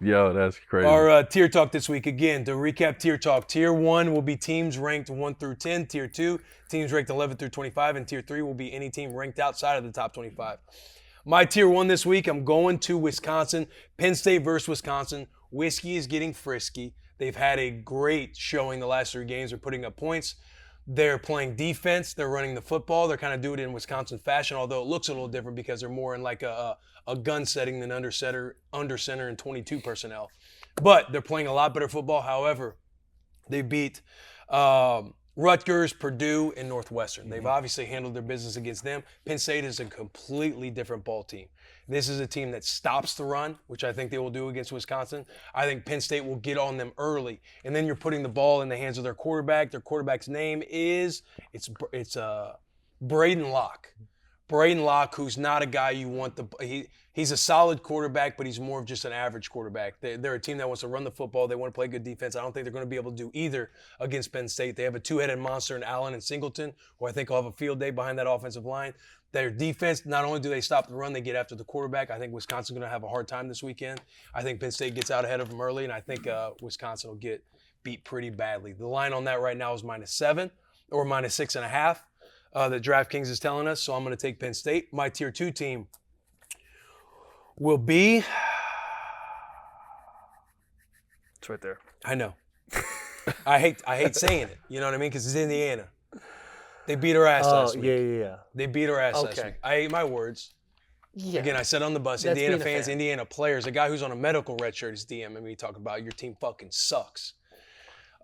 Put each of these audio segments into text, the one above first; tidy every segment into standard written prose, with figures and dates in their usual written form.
Yo, that's crazy. Our tier talk this week, again, to recap tier talk. Tier 1 will be teams ranked 1 through 10. Tier 2, teams ranked 11 through 25. And Tier 3 will be any team ranked outside of the top 25. My Tier 1 this week, I'm going to Wisconsin. Penn State versus Wisconsin. Whiskey is getting frisky. They've had a great showing the last 3 games. They're putting up points. They're playing defense. They're running the football. They're kind of doing it in Wisconsin fashion, although it looks a little different because they're more in like a gun setting than under center and 22 personnel. But they're playing a lot better football. However, they beat Rutgers, Purdue, and Northwestern. They've obviously handled their business against them. Penn State is a completely different ball team. This is a team that stops the run, which I think they will do against Wisconsin. I think Penn State will get on them early, and then you're putting the ball in the hands of their quarterback. Their quarterback's name is Braden Locke. Braden Locke, who's not a guy you want he's a solid quarterback, but he's more of just an average quarterback. They're a team that wants to run the football. They want to play good defense. I don't think they're going to be able to do either against Penn State. They have a two-headed monster in Allen and Singleton, who I think will have a field day behind that offensive line. Their defense, not only do they stop the run, they get after the quarterback. I think Wisconsin's going to have a hard time this weekend. I think Penn State gets out ahead of them early, and I think Wisconsin will get beat pretty badly. The line on that right now is -7 or -6.5. That DraftKings is telling us, so I'm going to take Penn State. My Tier 2 team will be... It's right there. I know. I hate saying it, you know what I mean, because it's Indiana. They beat our ass last week. Yeah. They beat our ass last Okay. week. I ate my words. Yeah. Again, I said on the bus, That's Indiana being a fans, fan. Indiana players, a guy who's on a medical red shirt is DMing me talking about your team fucking sucks.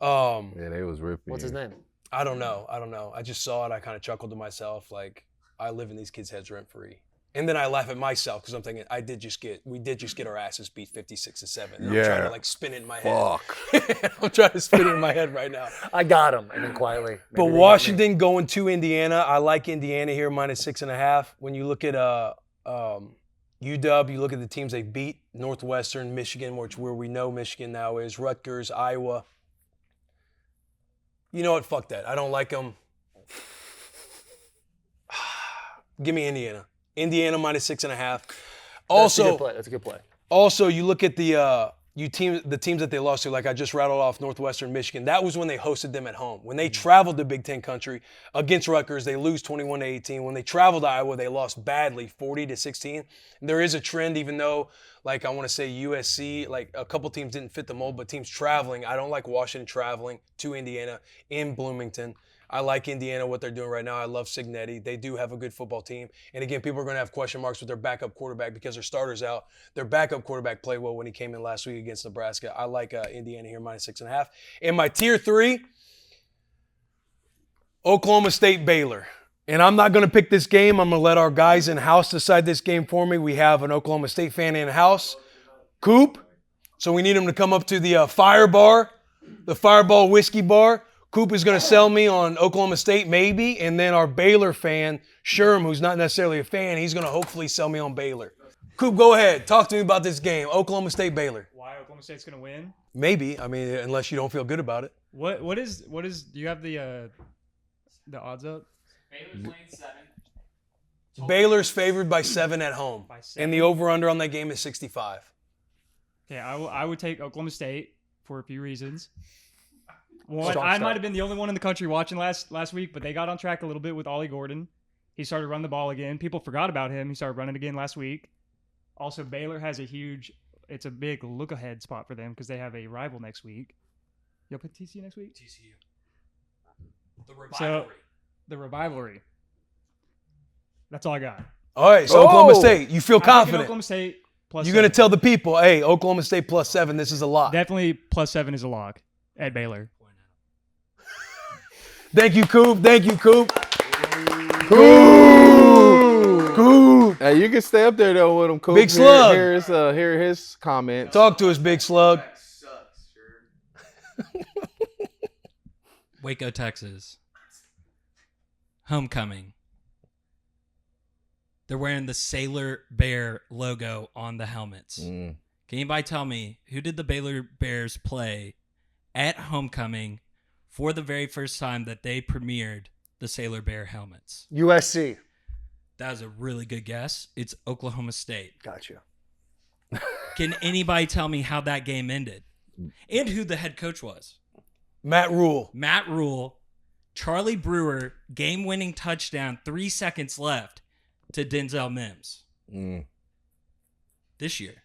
Yeah, they was ripping. What's his name? I don't know. I just saw it. I kind of chuckled to myself, like, I live in these kids' heads rent free. And then I laugh at myself because I'm thinking, we did just get our asses beat 56-7. And I'm trying to like spin it in my head. Fuck. I'm trying to spin it in my head right now. I got him. And then quietly. But Washington going to Indiana, I like Indiana here -6.5. When you look at UW, you look at the teams they beat: Northwestern, Michigan, which where we know Michigan now is, Rutgers, Iowa. You know what? Fuck that. I don't like them. Give me Indiana. Indiana -6.5. Also, That's a good play. Also, you look at the teams that they lost to, like I just rattled off Northwestern, Michigan. That was when they hosted them at home. When they traveled to Big Ten country against Rutgers, they lose 21-18. When they traveled to Iowa, they lost badly, 40-16. There is a trend, even though, like I want to say USC, like a couple teams didn't fit the mold, but teams traveling. I don't like Washington traveling to Indiana in Bloomington. I like Indiana, what they're doing right now. I love Cignetti. They do have a good football team. And again, people are going to have question marks with their backup quarterback because their starter's out. Their backup quarterback played well when he came in last week against Nebraska. I like Indiana here, -6.5. In my Tier 3, Oklahoma State, Baylor. And I'm not going to pick this game. I'm going to let our guys in-house decide this game for me. We have an Oklahoma State fan in-house, Coop. So we need him to come up to the Fire Bar, the Fireball Whiskey Bar. Coop is going to sell me on Oklahoma State, maybe, and then our Baylor fan, Sherm, who's not necessarily a fan, he's going to hopefully sell me on Baylor. Coop, go ahead. Talk to me about this game, Oklahoma State, Baylor. Why Oklahoma State's gonna win? Maybe. I mean, unless you don't feel good about it. What is? Do you have the odds up? Baylor's laying 7. Baylor's favored by 7 at home, By 7? and the over/under on that game is 65. Okay, I would take Oklahoma State for a few reasons. One, Strong I start. might have been the only one in the country watching last week, but they got on track a little bit with Ollie Gordon. He started running the ball again. People forgot about him. He started running again last week. Also, Baylor has it's a big look-ahead spot for them because they have a rival next week. You'll put TCU next week? TCU. The rivalry. So, the rivalry. That's all I got. All right, so Oklahoma State, you feel I'm taking confident. Oklahoma State plus You're going to 7. tell the people, hey, Oklahoma State +7, this is a lot. Definitely +7 is a lock at Baylor. Thank you, Coop. Coop. Hey, you can stay up there though with him, Coop. Big Slug. Hear his comments. Talk to us, Big Slug. Waco, Texas. Homecoming. They're wearing the Sailor Bear logo on the helmets. Can anybody tell me who did the Baylor Bears play at homecoming for the very first time that they premiered the Sailor Bear helmets? USC. That was a really good guess. It's Oklahoma State. Gotcha. Can anybody tell me how that game ended? And who the head coach was? Matt Rule. Matt Rule, Charlie Brewer, game-winning touchdown, 3 seconds left to Denzel Mims. This year,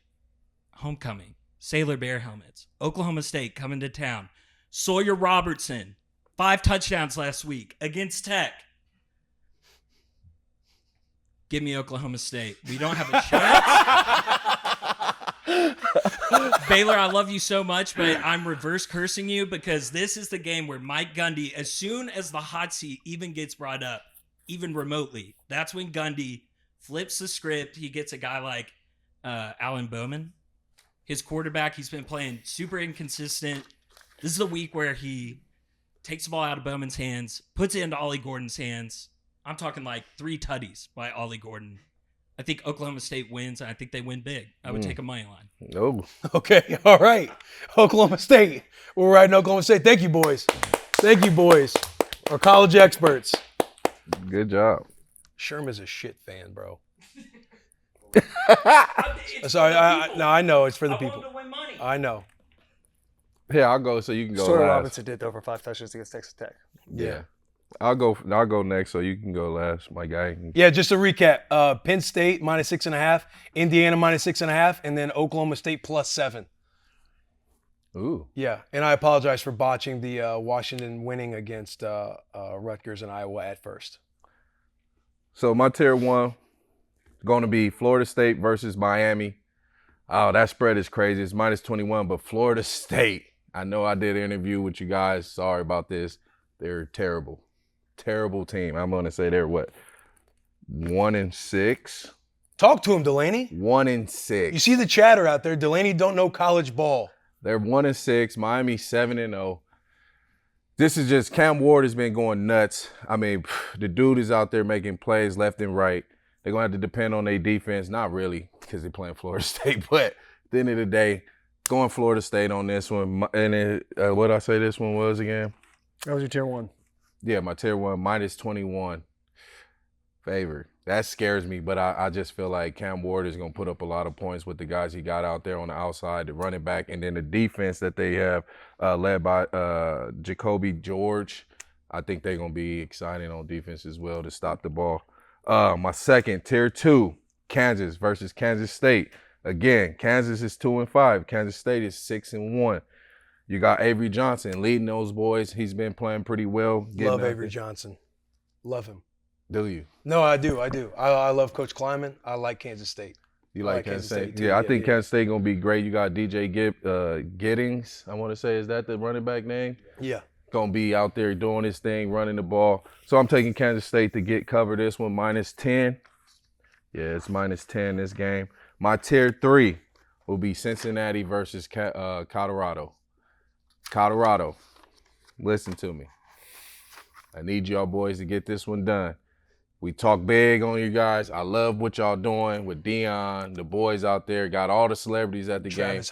homecoming, Sailor Bear helmets, Oklahoma State coming to town. Sawyer Robertson, 5 touchdowns last week against Tech. Give me Oklahoma State. We don't have a chance. Baylor, I love you so much, but I'm reverse cursing you because this is the game where Mike Gundy, as soon as the hot seat even gets brought up, even remotely, that's when Gundy flips the script. He gets a guy like Alan Bowman, his quarterback. He's been playing super inconsistent. This is a week where he takes the ball out of Bowman's hands, puts it into Ollie Gordon's hands. I'm talking like 3 tutties by Ollie Gordon. I think Oklahoma State wins, and I think they win big. I would take a money line. Oh. Okay, all right. Oklahoma State. We're riding Oklahoma State. Thank you, boys. Thank you, boys. Our college experts. Good job. Sherman's a shit fan, bro. Sorry, I know it's for the people. I want to win money. I know. Yeah, I'll go so you can go Sawyer last. Robinson did throw for 5 touchdowns against Texas Tech. Yeah. I'll go next so you can go last, my guy. Yeah, just to recap, Penn State -6.5, Indiana -6.5, and then Oklahoma State +7. Ooh. Yeah, and I apologize for botching the Washington winning against Rutgers and Iowa at first. So my tier 1 going to be Florida State versus Miami. Oh, that spread is crazy. It's -21, but Florida State, I know I did an interview with you guys. Sorry about this. They're terrible. Terrible team. I'm going to say they're what? 1-6? Talk to him, Delanie. 1-6. You see the chatter out there. Delanie don't know college ball. They're 1-6. Miami 7-0. This is just Cam Ward has been going nuts. I mean, the dude is out there making plays left and right. They're going to have to depend on their defense. Not really because they're playing Florida State, but at the end of the day, going Florida State on this one. And what did I say this one was again? That was your tier 1. Yeah, my tier 1 -21 favored. That scares me, but I just feel like Cam Ward is going to put up a lot of points with the guys he got out there on the outside, the running back, and then the defense that they have led by Jacoby George. I think they're going to be exciting on defense as well to stop the ball. My second, tier 2, Kansas versus Kansas State. Again, Kansas is 2-5. Kansas State is 6-1. You got Avery Johnson leading those boys. He's been playing pretty well. Love Avery Johnson. Love him. Do you? No, I do. I love Coach Kleiman. I like Kansas State. You like Kansas State? too. Yeah, I think Kansas State going to be great. You got DJ Giddings, I want to say. Is that the running back name? Yeah. Going to be out there doing his thing, running the ball. So I'm taking Kansas State to cover this one, -10. Yeah, it's -10 this game. My tier 3 will be Cincinnati versus Colorado. Colorado, listen to me. I need y'all boys to get this one done. We talk big on you guys. I love what y'all doing with Dion, the boys out there. Got all the celebrities at the game.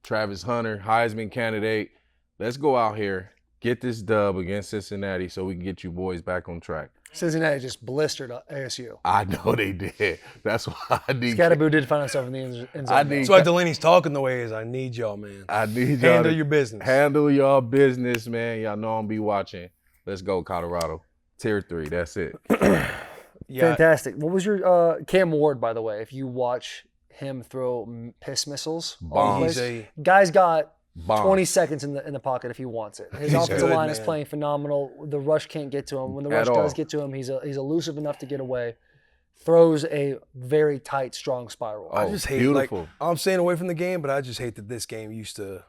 Travis Hunter, Heisman candidate. Let's go out here, get this dub against Cincinnati so we can get you boys back on track. Cincinnati just blistered ASU. I know they did. That's why I need Scatterboo did find himself in the end zone. That's why Delanie's talking the way he is. I need y'all, man. I need y'all Handle your business. Handle y'all business, man. Y'all know I'm be watching. Let's go, Colorado. Tier 3, that's it. Yeah. Fantastic. What was your Cam Ward, by the way? If you watch him throw piss missiles, all the Bombs. place, guy's got Bomb. 20 seconds in the pocket if he wants it. His He's offensive good, line is man. playing phenomenal. The rush can't get to him. When the At rush all. does get to him, he's elusive enough to get away. Throws a very tight, strong spiral. I Oh, just hate beautiful. I'm staying away from the game, but I just hate that this game used to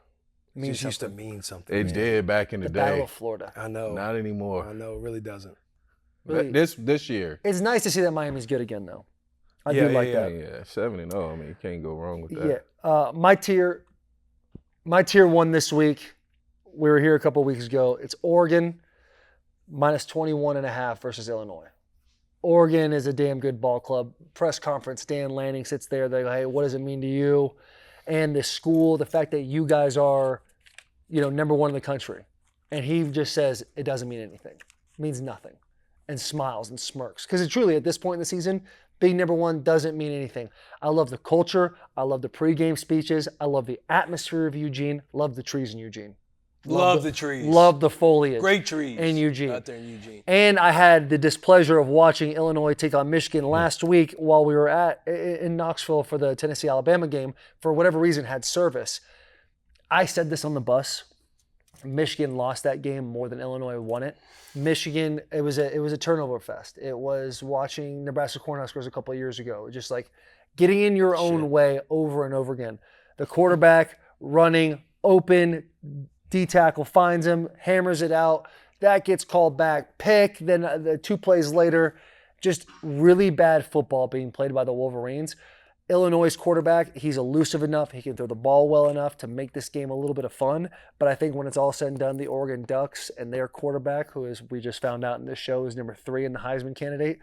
Mean used to something. mean something. It man. did back in the The Battle day. of Florida. I know. Not anymore. I know. It really doesn't. Really. This year. It's nice to see that Miami's good again, though. I Yeah, do like yeah, that. Yeah, 7-0. I mean, you can't go wrong with that. Yeah. My tier 1 this week, we were here a couple weeks ago. It's Oregon -21.5 versus Illinois. Oregon is a damn good ball club. Press conference, Dan Lanning sits there. They go, hey, what does it mean to you? And the school, the fact that you guys are, #1 in the country. And he just says, it doesn't mean anything. It means nothing. And smiles and smirks. Because truly, at this point in the season, being number one doesn't mean anything. I love the culture. I love the pregame speeches. I love the atmosphere of Eugene. Love the trees in Eugene. Love the trees. Love the foliage. Great trees in Eugene. out there in Eugene. And I had the displeasure of watching Illinois take on Michigan last week while we were in Knoxville for the Tennessee-Alabama game. For whatever reason, had service. I said this on the bus. Michigan lost that game more than Illinois won it. Michigan, it was a turnover fest. It was watching Nebraska Cornhuskers a couple of years ago, just like getting in your own way over and over again. The quarterback running open, D-tackle finds him, hammers it out. That gets called back. Pick. Then the 2 plays later, just really bad football being played by the Wolverines. Illinois' quarterback, he's elusive enough. He can throw the ball well enough to make this game a little bit of fun. But I think when it's all said and done, the Oregon Ducks and their quarterback, who is we just found out in this show is number 3 in the Heisman candidate,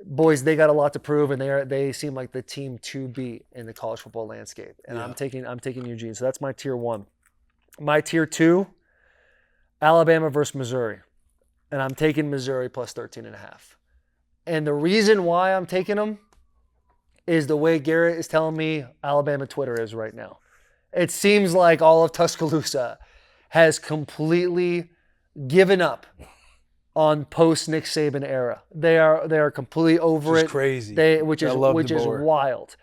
boys, they got a lot to prove, and they seem like the team to beat in the college football landscape. And I'm taking Eugene. So that's my tier 1. My tier 2, Alabama versus Missouri. And I'm taking Missouri plus 13.5. And the reason why I'm taking them is the way Garrett is telling me Alabama Twitter is right now. It seems like all of Tuscaloosa has completely given up on post Nick Saban era. They are completely over it. Crazy. Which is wild.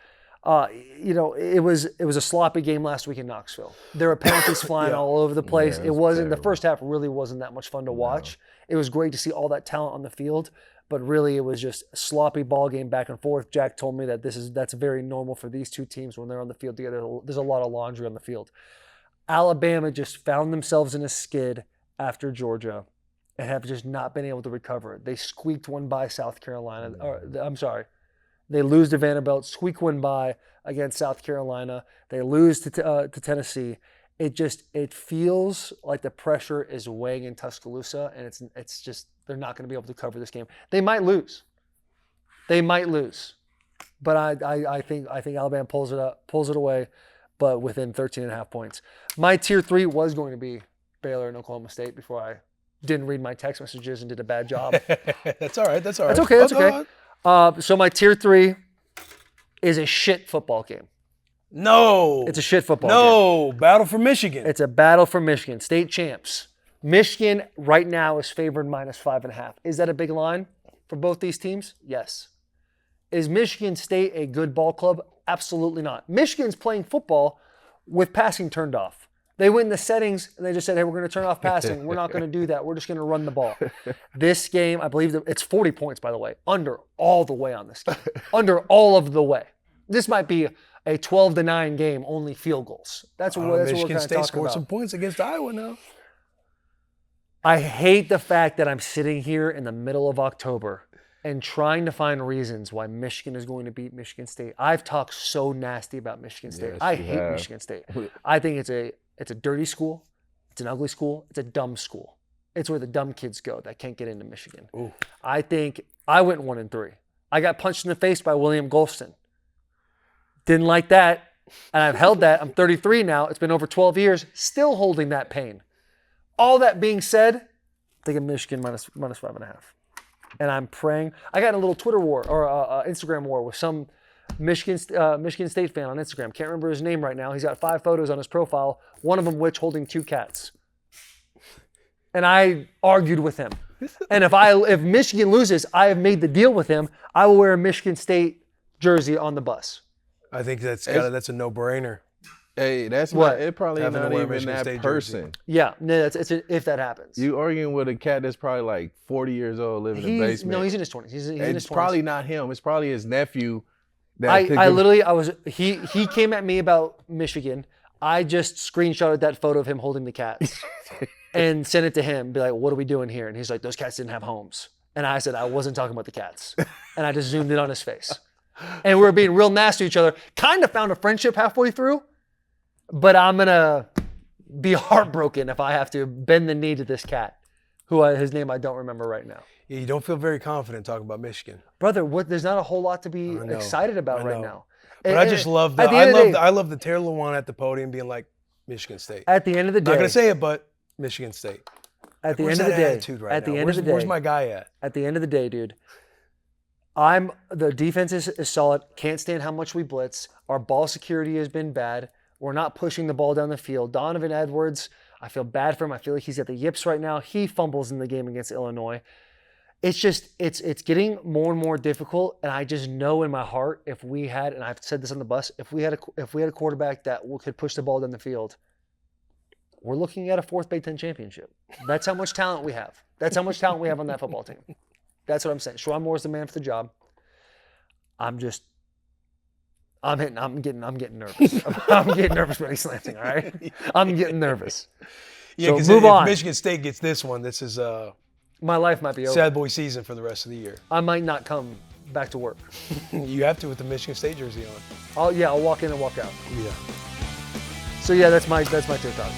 It was a sloppy game last week in Knoxville. There were penalties flying all over the place. Yeah, it wasn't terrible. the first half really wasn't that much fun to watch. It was great to see all that talent on the field, but really it was just a sloppy ball game back and forth. Jack told me that that's very normal for these two teams when they're on the field together. There's a lot of laundry on the field. Alabama just found themselves in a skid after Georgia and have just not been able to recover. They squeaked one by South Carolina. They lose to Vanderbilt, squeak one by against South Carolina. They lose to Tennessee. It feels like the pressure is weighing in Tuscaloosa, and it's just they're not going to be able to cover this game. They might lose, but I think Alabama pulls it away, but within 13.5 points. My tier 3 was going to be Baylor and Oklahoma State before I didn't read my text messages and did a bad job. That's all right. That's okay. That's okay. So my tier 3 is a shit football game. No. It's a shit football game. No. Battle for Michigan. It's a battle for Michigan. State champs. Michigan right now is favored -5.5. Is that a big line for both these teams? Yes. Is Michigan State a good ball club? Absolutely not. Michigan's playing football with passing turned off. They went in the settings and they just said, hey, we're going to turn off passing. We're not going to do that. We're just going to run the ball. This game, I believe it's 40 points, by the way, under all the way on this game. Under all of the way. This might be a 12-9 game, only field goals. That's what we're kind of talking about. Michigan State scored some points against Iowa now. I hate the fact that I'm sitting here in the middle of October and trying to find reasons why Michigan is going to beat Michigan State. I've talked so nasty about Michigan State. Yes, I you hate have. Michigan State. I think it's a dirty school. It's an ugly school. It's a dumb school. It's where the dumb kids go that can't get into Michigan. Ooh. I think I went 1-3. I got punched in the face by William Golston. Didn't like that. And I've held that. I'm 33 now. It's been over 12 years. Still holding that pain. All that being said, I'm thinking Michigan -5.5. And I'm praying. I got in a little Twitter war or Instagram war with some Michigan State fan on Instagram. Can't remember his name right now. He's got 5 photos on his profile, one of them which holding 2 cats. And I argued with him. And if Michigan loses, I have made the deal with him. I will wear a Michigan State jersey on the bus. I think that's a no-brainer. Hey, that's What? it. Probably Having to not wear even Michigan that State person. jersey. Yeah, no, it's if that happens. You arguing with a cat that's probably like 40 years old, living in the basement. No, he's in his 20s. He's in his 20s. It's probably not him. It's probably his nephew. He came at me about Michigan. I just screenshotted that photo of him holding the cats and sent it to him. Be like, what are we doing here? And he's like, those cats didn't have homes. And I said, I wasn't talking about the cats. And I just zoomed in on his face. And we were being real nasty to each other. Kind of found a friendship halfway through, but I'm going to be heartbroken if I have to bend the knee to this cat, his name I don't remember right now. Yeah, you don't feel very confident talking about Michigan. Brother, there's not a whole lot to be excited about right now. But I just love I love the Taylor Lewan at the podium being like Michigan State. At the end of the day, Not gonna say it, but Michigan State. at the Where's end of the that day, attitude right at the now? end of the day, Where's my guy at? at the end of the day, dude, The defense is solid. Can't stand how much we blitz. Our ball security has been bad. We're not pushing the ball down the field. Donovan Edwards, I feel bad for him. I feel like he's at the yips right now. He fumbles in the game against Illinois. It's just it's getting more and more difficult, and I just know in my heart if we had, and I've said this on the bus, if we had a quarterback that could push the ball down the field, we're looking at a 4th Big Ten championship. That's how much talent we have. That's how much talent we have on that football team. That's what I'm saying. Shawan Moore's the man for the job. I'm getting nervous. I'm getting nervous when he's slanting, all right? I'm getting nervous. Yeah, So because move if on. Michigan State gets this one, this is My life might be over. sad boy season for the rest of the year. I might not come back to work. You have to with the Michigan State jersey on. I'll walk in and walk out. Yeah. So yeah, that's my TikTok.